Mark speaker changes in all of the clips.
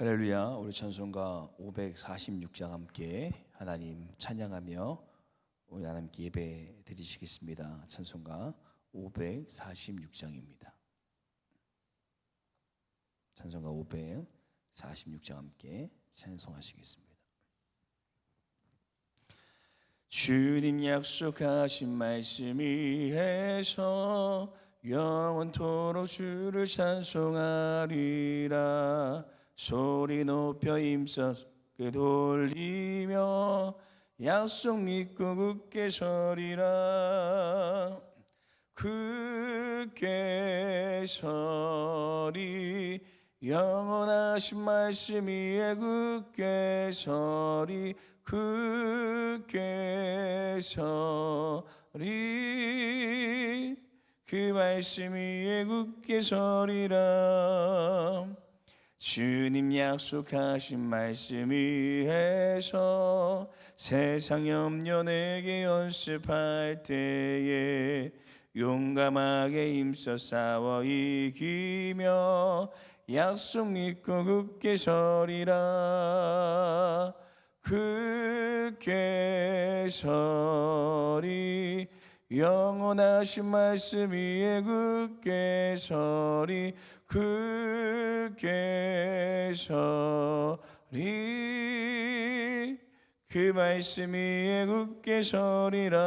Speaker 1: 할렐루야. 우리 찬송가 546장 함께 하나님 찬양하며 우리 하나님께 예배 드리시겠습니다. 찬송가 546장입니다. 찬송가 546장 함께 찬송하시겠습니다. 주님 약속하신 말씀 위에서 영원토록 주를 찬송하리라. 소리 높여 힘써 돌리며 약속 믿고 굳게 서리라. 굳게 서리 영원하신 말씀 위에 굳게 서리. 굳게 서리 그 말씀 위에 굳게 서리라. 주님 약속하신 말씀 위에서 세상 염려 내게 연습할 때에 용감하게 힘써 싸워 이기며 약속 믿고 굳게 서리라. 굳게 서리 영원하신 말씀 위에 굳게 서리. 굳게 서리 그 말씀 위에 굳게 서리라.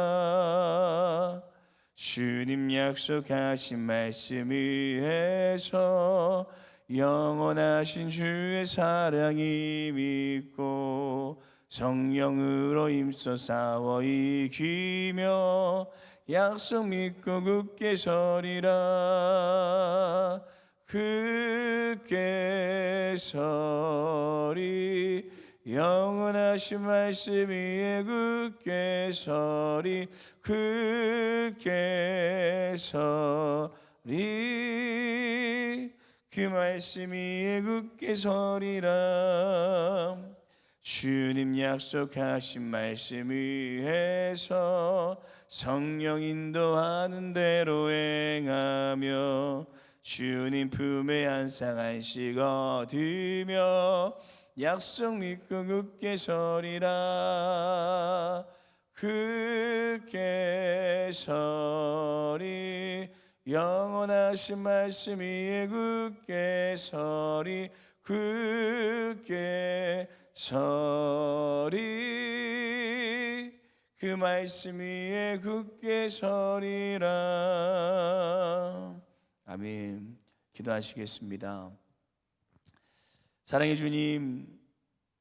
Speaker 1: 주님 약속하신 말씀 위에서 영원하신 주의 사랑이 믿고 성령으로 힘써 싸워 이기며 약속 믿고 굳게 서리라. 굳게 서리 영원하신 말씀 위에 굳게 서리. 굳게 서리 그 말씀 위에 굳게 서리라. 주님 약속하신 말씀 위에서 성령 인도하는 대로 행하며 주님 품에 항상 안식 얻으며 약속 믿고 굳게 서리라. 굳게 서리 영원하신 말씀 위에 굳게 서리. 굳게 서리 그 말씀 위에 굳게 서리라. 아멘. 기도하시겠습니다. 사랑의 주님,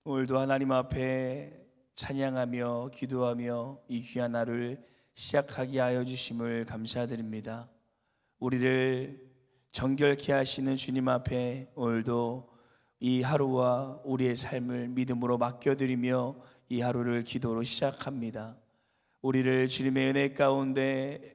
Speaker 1: 오늘도 하나님 앞에 찬양하며 기도하며 이 귀한 하루를 시작하게 하여 주심을 감사드립니다. 우리를 정결케 하시는 주님 앞에 오늘도 이 하루와 우리의 삶을 믿음으로 맡겨드리며 이 하루를 기도로 시작합니다. 우리를 주님의 은혜 가운데로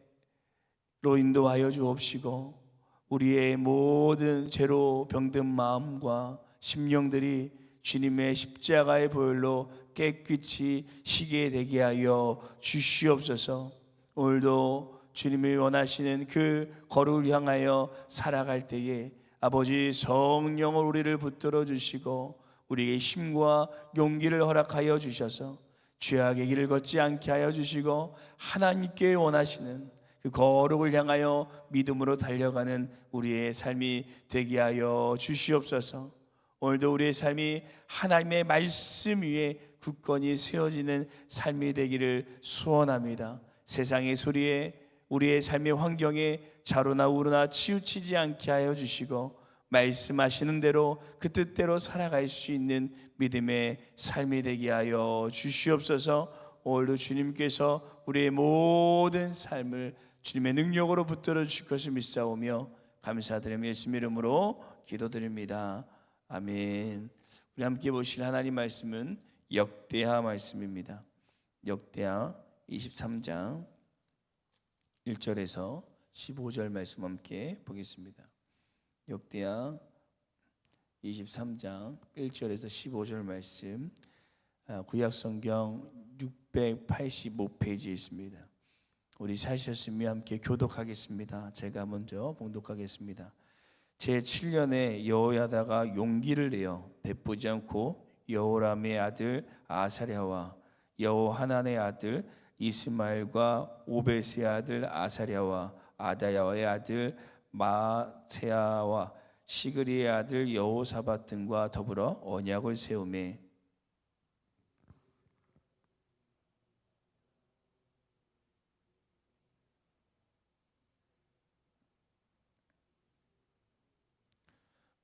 Speaker 1: 인도하여 주옵시고 우리의 모든 죄로 병든 마음과 심령들이 주님의 십자가의 보혈로 깨끗이 희게 되게 하여 주시옵소서. 오늘도 주님이 원하시는 그 거룩을 향하여 살아갈 때에 아버지 성령을 우리를 붙들어 주시고 우리에게 힘과 용기를 허락하여 주셔서 죄악의 길을 걷지 않게 하여 주시고 하나님께 원하시는 그 거룩을 향하여 믿음으로 달려가는 우리의 삶이 되게 하여 주시옵소서. 오늘도 우리의 삶이 하나님의 말씀 위에 굳건히 세워지는 삶이 되기를 소원합니다. 세상의 소리에 우리의 삶의 환경에 좌로나 우로나 치우치지 않게 하여 주시고 말씀하시는 대로 그 뜻대로 살아갈 수 있는 믿음의 삶이 되게 하여 주시옵소서. 오늘도 주님께서 우리의 모든 삶을 주님의 능력으로 붙들어 주실 것을 믿사오며 감사드리며 예수님 이름으로 기도드립니다. 아멘. 우리 함께 보실 하나님 말씀은 역대하 말씀입니다. 역대하 23장 1절에서 15절 말씀 함께 보겠습니다. 역대하 23장 1절에서 15절 말씀, 구약성경 685페이지에 있습니다. 우리 찾으셨으면 함께 교독하겠습니다. 제가 먼저 봉독하겠습니다. 제 7년에 여호야다가 용기를 내어 베푸지 않고 여호람의 아들 아사랴와 여호하난의 아들 이스마엘과 오벳의 아들 아사랴와 아다야의 아들 마세야와 시그리의 아들 여호사밧 등과 더불어 언약을 세우매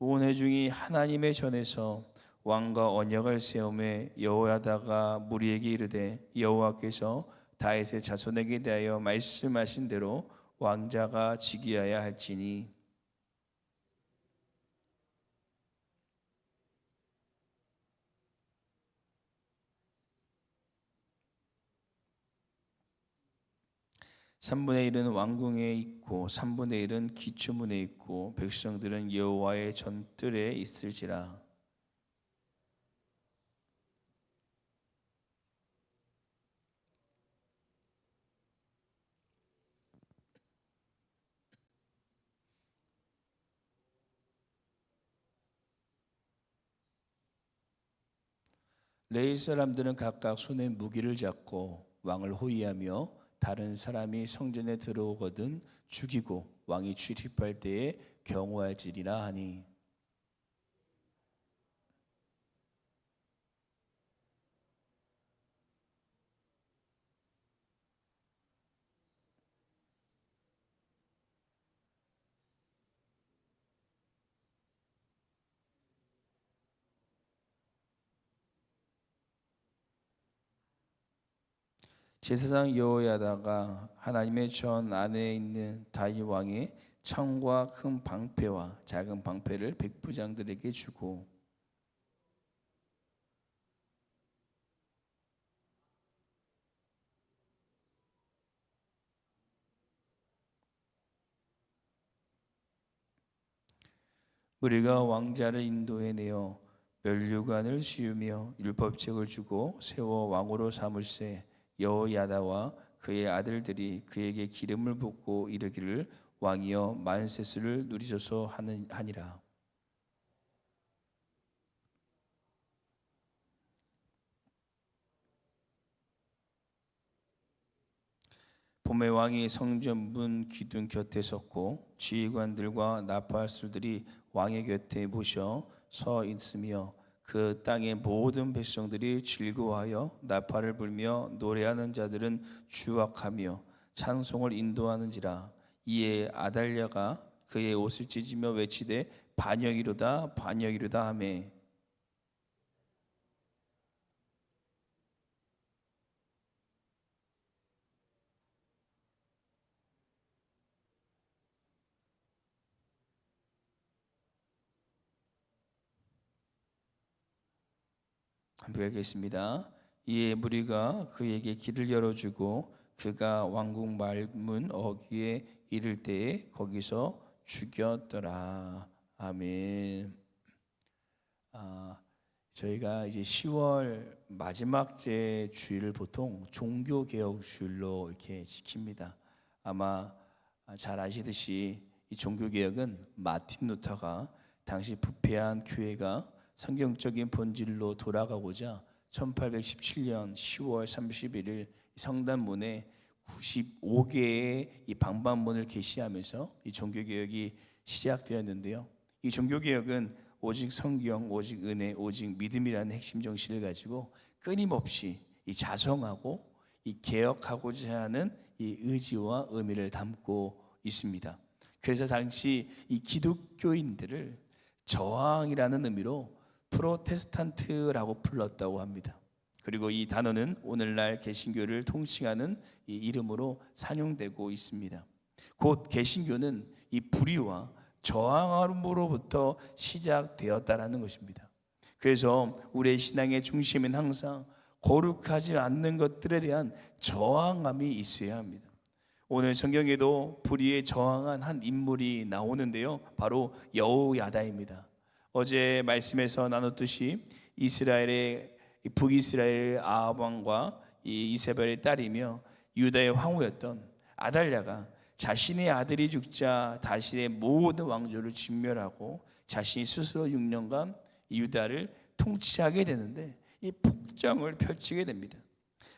Speaker 1: 온 회중이 하나님의 전에서 왕과 언약을 세우매 여호야다가 무리에게 이르되 여호와께서 다윗의 자손에게 대하여 말씀하신 대로 왕자가 즉위하야 할지니 삼분의 일은 왕궁에 있고 삼분의 일은 기초문에 있고 백성들은 여호와의 전뜰에 있을지라. 레위 사람들은 각각 손에 무기를 잡고 왕을 호위하며 다른 사람이 성전에 들어오거든 죽이고 왕이 출입할 때에 경호할지니라 하니 제사장 여호야다가 하나님의 전 안에 있는 다윗 왕의 창과 큰 방패와 작은 방패를 백부장들에게 주고 우리가 왕자를 인도해 내어 면류관을 씌우며 율법책을 주고 세워 왕으로 삼을세 여호야다와 그의 아들들이 그에게 기름을 붓고 이르기를 왕이여 만세수를 누리소서 하니라. 봄에 왕이 성전문 기둥 곁에 섰고 지휘관들과 나팔술들이 왕의 곁에 모셔 서 있으며 그 땅의 모든 백성들이 즐거워하여 나팔을 불며 노래하는 자들은 주악하며 찬송을 인도하는지라. 이에 아달랴가 그의 옷을 찢으며 외치되 반역이로다 반역이로다 하매 함께 읽겠습니다. 이에 무리가 그에게 길을 열어주고 그가 왕궁 말문 어귀에 이를 때에 거기서 죽였더라. 아멘. 저희가 이제 10월 마지막 제 주일을 보통 종교개혁 주일로 이렇게 지킵니다. 아마 잘 아시듯이 이 종교개혁은 마틴 루터가 당시 부패한 교회가 성경적인 본질로 돌아가고자 1817년 10월 31일 성단문에 95개의 이 방반문을 게시하면서 이 종교개혁이 시작되었는데요. 이 종교개혁은 오직 성경, 오직 은혜, 오직 믿음이라는 핵심 정신을 가지고 끊임없이 이 자성하고 이 개혁하고자 하는 이 의지와 의미를 담고 있습니다. 그래서 당시 이 기독교인들을 저항이라는 의미로 프로테스탄트라고 불렀다고 합니다. 그리고 이 단어는 오늘날 개신교를 통칭하는 이 이름으로 산용되고 있습니다. 곧 개신교는 이 불의와 저항함으로부터 시작되었다라는 것입니다. 그래서 우리의 신앙의 중심은 항상 거룩하지 않는 것들에 대한 저항함이 있어야 합니다. 오늘 성경에도 불의에 저항한 한 인물이 나오는데요, 바로 여호야다입니다. 어제 말씀에서 나눴듯이 이스라엘의 북이스라엘 아합 왕과 이 이세벨의 딸이며 유다의 황후였던 아달랴가 자신의 아들이 죽자 자신의 모든 왕조를 진멸하고 자신이 스스로 6년간 유다를 통치하게 되는데 이 폭정을 펼치게 됩니다.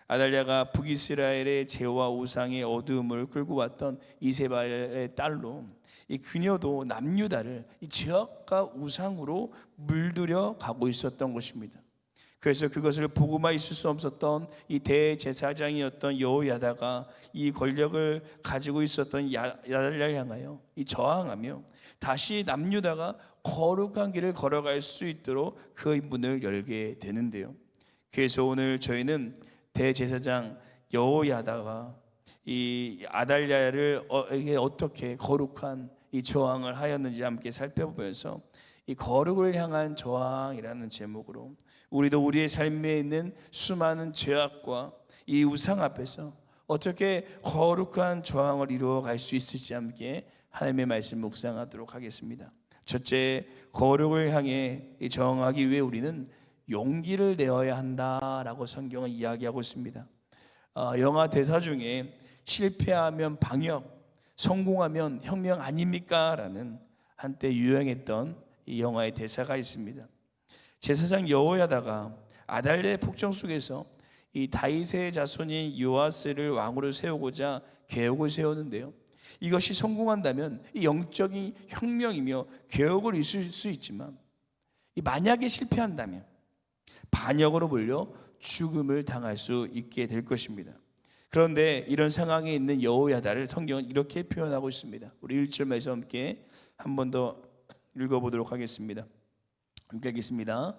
Speaker 1: 아달랴가 북이스라엘의 죄와 우상의 어두움을 끌고 왔던 이세발의 딸로 이 그녀도 남유다를 이 죄악과 우상으로 물들여 가고 있었던 것입니다. 그래서 그것을 보고만 있을 수 없었던 이 대제사장이었던 여호야다가 이 권력을 가지고 있었던 야달랴를 향하여 이 저항하며 다시 남유다가 거룩한 길을 걸어갈 수 있도록 그 문을 열게 되는데요. 그래서 오늘 저희는 대제사장 여호야다가 이 아달랴를 어떻게 거룩한 이 저항을 하였는지 함께 살펴보면서 이 거룩을 향한 저항이라는 제목으로 우리도 우리의 삶에 있는 수많은 죄악과 이 우상 앞에서 어떻게 거룩한 저항을 이루어 갈 수 있을지 함께 하나님의 말씀 묵상하도록 하겠습니다. 첫째, 거룩을 향해 저항하기 위해 우리는 용기를 내어야 한다라고 성경은 이야기하고 있습니다. 영화 대사 중에 실패하면 방역, 성공하면 혁명 아닙니까? 라는 한때 유행했던 이 영화의 대사가 있습니다. 제사장 여호야다가 아달랴의 폭정 속에서 이 다윗의 자손인 요아스를 왕으로 세우고자 계획을 세우는데요. 이것이 성공한다면 이 영적인 혁명이며 개혁을 이룰 수 있지만 만약에 실패한다면 반역으로 몰려 죽음을 당할 수 있게 될 것입니다. 그런데 이런 상황에 있는 여호야다를 성경은 이렇게 표현하고 있습니다. 우리 1절 말씀 함께 한 번 더 읽어보도록 하겠습니다. 함께 읽겠습니다.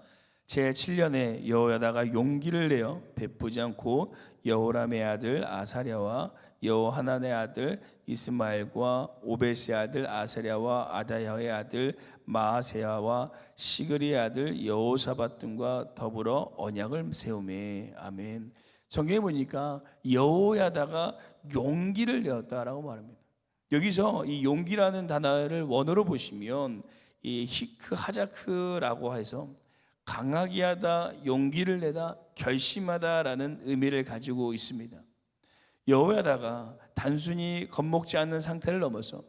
Speaker 1: 제7년에 여호야다가 용기를 내어 베푸지 않고 여호람의 아들 아사랴와 여호하난의 아들 이스마엘과 오벳의 아들 아사랴와 아다야의 아들 마아세야와 시그리의 아들 여호사밧 등과 더불어 언약을 세우매. 아멘. 성경에 보니까 여호야다가 용기를 내었다라고 말합니다. 여기서 이 용기라는 단어를 원어로 보시면 이 히크 하자크라고 해서 강하게 하다, 용기를 내다, 결심하다라는 의미를 가지고 있습니다. 여호야다가 단순히 겁먹지 않는 상태를 넘어서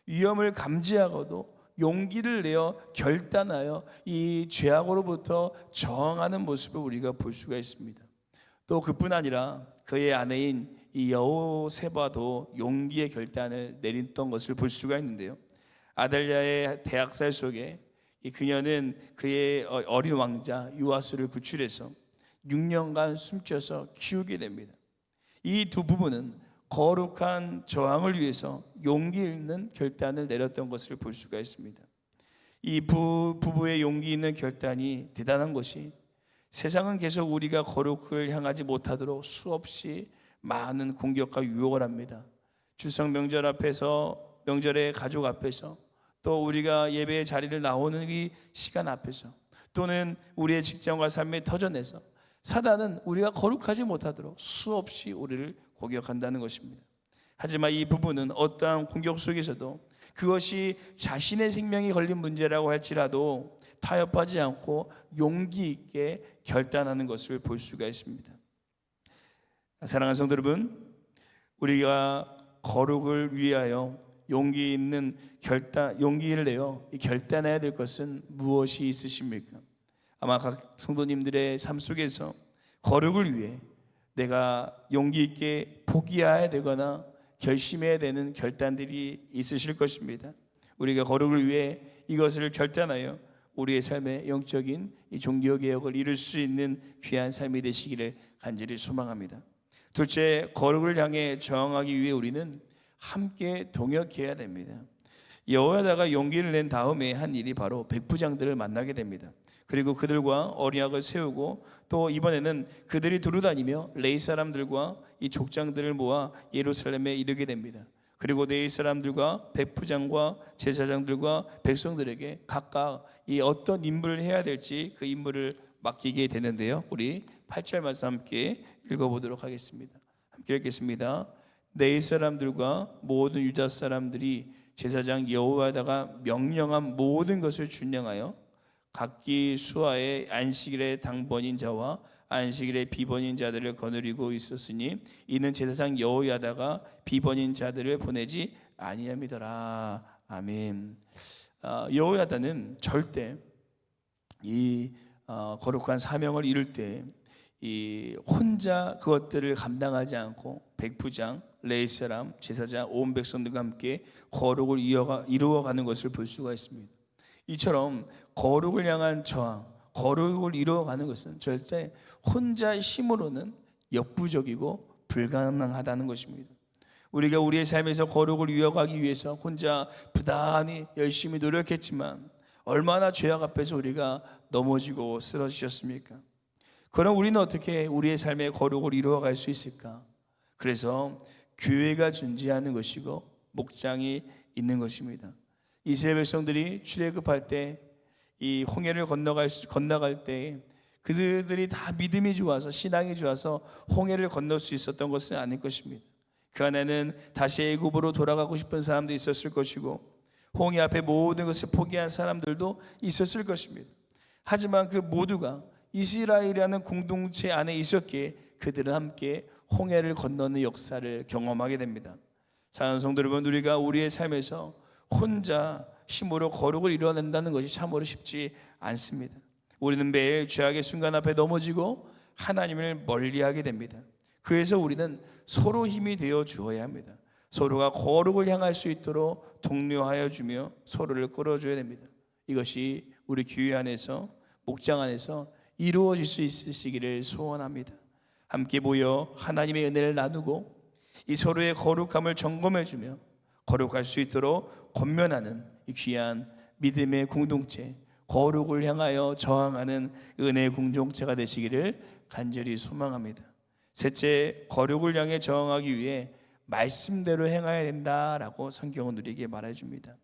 Speaker 1: 위험을 감지하고도 용기를 내어 결단하여 이 죄악으로부터 저항하는 모습을 우리가 볼 수가 있습니다. 또 그뿐 아니라 그의 아내인 이 여호세바도 용기의 결단을 내렸던 것을 볼 수가 있는데요. 아달랴의 대학살 속에 그녀는 그의 어린 왕자 요아스를 구출해서 6년간 숨겨서 키우게 됩니다. 이 두 부부는 거룩한 저항을 위해서 용기 있는 결단을 내렸던 것을 볼 수가 있습니다. 이 부부의 용기 있는 결단이 대단한 것이 세상은 계속 우리가 거룩을 향하지 못하도록 수없이 많은 공격과 유혹을 합니다. 추석 명절 앞에서, 명절의 가족 앞에서, 또 우리가 예배의 자리를 나오는 이 시간 앞에서, 또는 우리의 직장과 삶의 터전에서 사단은 우리가 거룩하지 못하도록 수없이 우리를 공격한다는 것입니다. 하지만 이 부부는 어떠한 공격 속에서도 그것이 자신의 생명이 걸린 문제라고 할지라도 타협하지 않고 용기 있게 결단하는 것을 볼 수가 있습니다. 사랑하는 성도 여러분, 우리가 거룩을 위하여 용기를 내어 결단해야 될 것은 무엇이 있으십니까? 아마 각 성도님들의 삶 속에서 거룩을 위해 내가 용기 있게 포기해야 되거나 결심해야 되는 결단들이 있으실 것입니다. 우리가 거룩을 위해 이것을 결단하여 우리의 삶의 영적인 이 종교개혁을 이룰 수 있는 귀한 삶이 되시기를 간절히 소망합니다. 둘째, 거룩을 향해 저항하기 위해 우리는 함께 동역해야 됩니다. 여호야다가 용기를 낸 다음에 한 일이 바로 백부장들을 만나게 됩니다. 그리고 그들과 언약을 세우고 또 이번에는 그들이 두루다니며 레위 사람들과 이 족장들을 모아 예루살렘에 이르게 됩니다. 그리고 레위 사람들과 백부장과 제사장들과 백성들에게 각각 이 어떤 임무를 해야 될지 그 임무를 맡기게 되는데요. 우리 8절 말씀 함께 읽어보도록 하겠습니다. 함께 읽겠습니다. 레위 사람들과 모든 유다 사람들이 제사장 여호야다가 명령한 모든 것을 준행하여 각기 수하의 안식일의 당번인 자와 안식일의 비번인 자들을 거느리고 있었으니 이는 제사장 여호야다가 비번인 자들을 보내지 아니함이더라. 아멘. 여호야다는 절대 이 거룩한 사명을 이룰 때 이 혼자 그것들을 감당하지 않고 백부장, 레위사람, 제사장, 온 백성들과 함께 거룩을 이루어가는 것을 볼 수가 있습니다. 이처럼 거룩을 향한 저항, 거룩을 이루어가는 것은 절대 혼자 힘으로는 역부족이고 불가능하다는 것입니다. 우리가 우리의 삶에서 거룩을 이어가기 위해서 혼자 부단히 열심히 노력했지만 얼마나 죄악 앞에서 우리가 넘어지고 쓰러지셨습니까? 그럼 우리는 어떻게 우리의 삶의 거룩을 이루어갈 수 있을까? 그래서 교회가 존재하는 것이고 목장이 있는 것입니다. 이스라엘 백성들이 출애굽할 때 이 홍해를 건너갈 때 그들이 다 믿음이 좋아서 신앙이 좋아서 홍해를 건널 수 있었던 것은 아닐 것입니다. 그 안에는 다시 애굽으로 돌아가고 싶은 사람도 있었을 것이고 홍해 앞에 모든 것을 포기한 사람들도 있었을 것입니다. 하지만 그 모두가 이스라엘이라는 공동체 안에 있었기에 그들은 함께 홍해를 건너는 역사를 경험하게 됩니다. 사랑하는 성도 여러분, 우리가 우리의 삶에서 혼자 힘으로 거룩을 이뤄낸다는 것이 참으로 쉽지 않습니다. 우리는 매일 죄악의 순간 앞에 넘어지고 하나님을 멀리하게 됩니다. 그래서 우리는 서로 힘이 되어 주어야 합니다. 서로가 거룩을 향할 수 있도록 독려하여 주며 서로를 끌어줘야 됩니다. 이것이 우리 교회 안에서 목장 안에서 이루어질 수 있으시기를 소원합니다. 함께 모여 하나님의 은혜를 나누고 이 서로의 거룩함을 점검해 주며 거룩할 수 있도록 권면하는 이 귀한 믿음의 공동체, 거룩을 향하여 저항하는 은혜의 공동체가 되시기를 간절히 소망합니다. 셋째, 거룩을 향해 저항하기 위해 말씀대로 행해야 된다라고 성경은 우리에게 말해줍니다.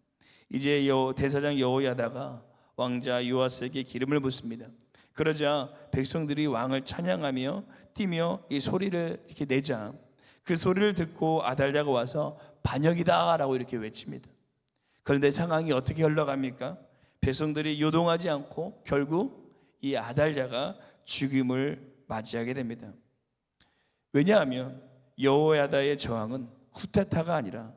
Speaker 1: 이제 대사장 여호야다가 왕자 요아스에게 기름을 붓습니다. 그러자 백성들이 왕을 찬양하며 뛰며 이 소리를 이렇게 내자 그 소리를 듣고 아달랴가 와서 반역이다라고 이렇게 외칩니다. 그런데 상황이 어떻게 흘러갑니까? 백성들이 요동하지 않고 결국 이 아달랴가 죽임을 맞이하게 됩니다. 왜냐하면 여호야다의 저항은 쿠데타가 아니라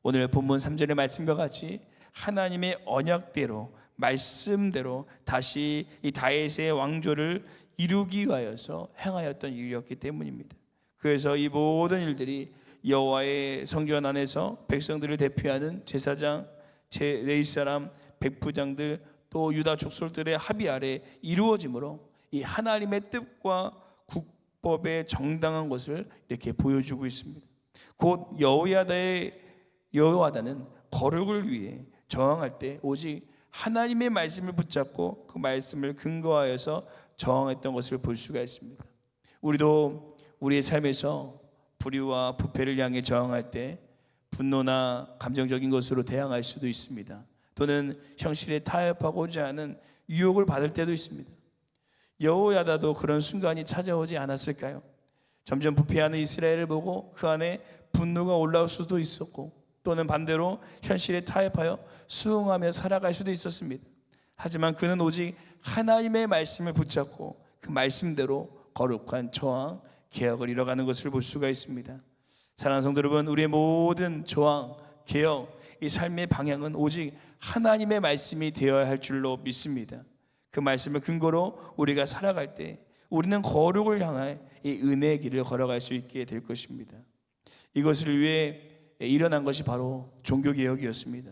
Speaker 1: 오늘 본문 3절의 말씀과 같이 하나님의 언약대로 말씀대로 다시 이 다윗의 왕조를 이루기 위하여서 행하였던 일이었기 때문입니다. 그래서 이 모든 일들이 여호와의 성전 안에서 백성들을 대표하는 제사장, 레위 사람, 백부장들 또 유다 족속들의 합의 아래 이루어지므로 이 하나님의 뜻과 국법의 정당한 것을 이렇게 보여주고 있습니다. 곧 여호야다는 거룩을 위해 저항할 때 오직 하나님의 말씀을 붙잡고 그 말씀을 근거하여서 저항했던 것을 볼 수가 있습니다. 우리도 우리의 삶에서 불의와 부패를 향해 저항할 때 분노나 감정적인 것으로 대항할 수도 있습니다. 또는 현실에 타협하고자 하는 유혹을 받을 때도 있습니다. 여호야다도 그런 순간이 찾아오지 않았을까요? 점점 부패하는 이스라엘을 보고 그 안에 분노가 올라올 수도 있었고 또는 반대로 현실에 타협하여 수긍하며 살아갈 수도 있었습니다. 하지만 그는 오직 하나님의 말씀을 붙잡고 그 말씀대로 거룩한 저항, 개혁을 이뤄가는 것을 볼 수가 있습니다. 사랑하는 성도 여러분, 우리의 모든 저항, 개혁, 이 삶의 방향은 오직 하나님의 말씀이 되어야 할 줄로 믿습니다. 그 말씀을 근거로 우리가 살아갈 때 우리는 거룩을 향해 이 은혜의 길을 걸어갈 수 있게 될 것입니다. 이것을 위해 일어난 것이 바로 종교개혁이었습니다.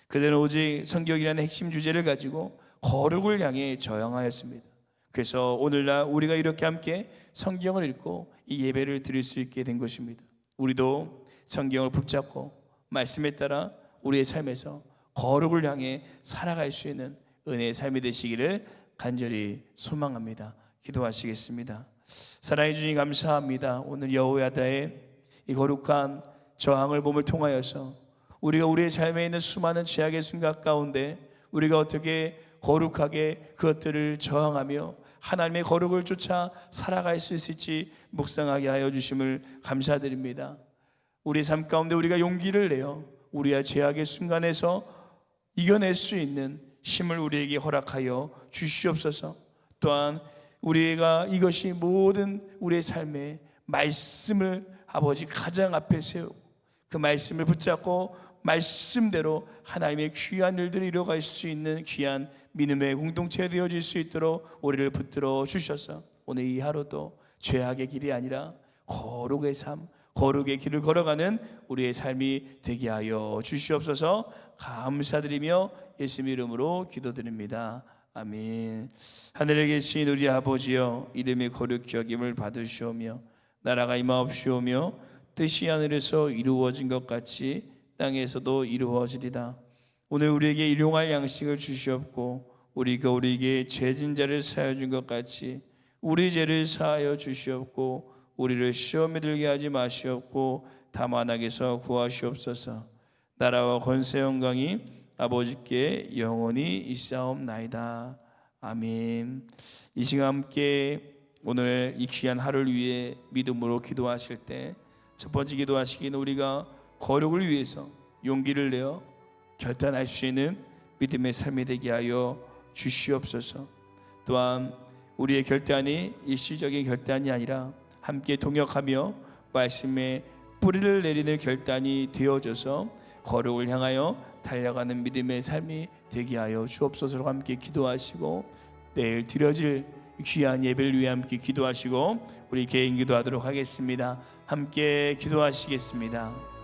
Speaker 1: 그들은 오직 성경이라는 핵심 주제를 가지고 거룩을 향해 저항하였습니다. 그래서 오늘날 우리가 이렇게 함께 성경을 읽고 이 예배를 드릴 수 있게 된 것입니다. 우리도 성경을 붙잡고 말씀에 따라 우리의 삶에서 거룩을 향해 살아갈 수 있는 은혜의 삶이 되시기를 간절히 소망합니다. 기도하시겠습니다. 사랑해 주님 감사합니다. 오늘 여호야다의 이 거룩한 저항을 몸을 통하여서 우리가 우리의 삶에 있는 수많은 죄악의 순간 가운데 우리가 어떻게 거룩하게 그것들을 저항하며 하나님의 거룩을 쫓아 살아갈 수 있을지 묵상하게 하여 주심을 감사드립니다. 우리 삶 가운데 우리가 용기를 내어 우리의 죄악의 순간에서 이겨낼 수 있는 힘을 우리에게 허락하여 주시옵소서. 또한 우리가 이것이 모든 우리의 삶의 말씀을 아버지 가장 앞에 세우고 그 말씀을 붙잡고 말씀대로 하나님의 귀한 일들을 이뤄갈 수 있는 귀한 믿음의 공동체 되어질 수 있도록 우리를 붙들어 주셔서 오늘 이 하루도 죄악의 길이 아니라 거룩의 삶, 거룩의 길을 걸어가는 우리의 삶이 되게 하여 주시옵소서. 감사드리며 예수님 이름으로 기도드립니다. 아멘. 하늘에 계신 우리 아버지여, 이름의 거룩히 여김을 받으시오며 나라가 임하옵시오며 뜻이 하늘에서 이루어진 것 같이 땅에서도 이루어지리다. 오늘 우리에게 일용할 양식을 주시옵고 우리가 우리에게 죄진 자를 사하여 준 것 같이 우리 죄를 사하여 주시옵고 우리를 시험에 들게 하지 마시옵고 다만 악에서 구하시옵소서. 나라와 권세 영광이 아버지께 영원히 있사옵나이다. 아멘. 이 시간 함께 오늘 이 귀한 하루를 위해 믿음으로 기도하실 때 첫 번째 기도하시기는 우리가 거룩을 위해서 용기를 내어 결단할 수 있는 믿음의 삶이 되게 하여 주시옵소서. 또한 우리의 결단이 일시적인 결단이 아니라 함께 동역하며 말씀에 뿌리를 내리는 결단이 되어져서 거룩을 향하여 달려가는 믿음의 삶이 되게 하여 주옵소서. 함께 기도하시고 내일 드려질 귀한 예배를 위해 함께 기도하시고 우리 개인 기도하도록 하겠습니다. 함께 기도하시겠습니다.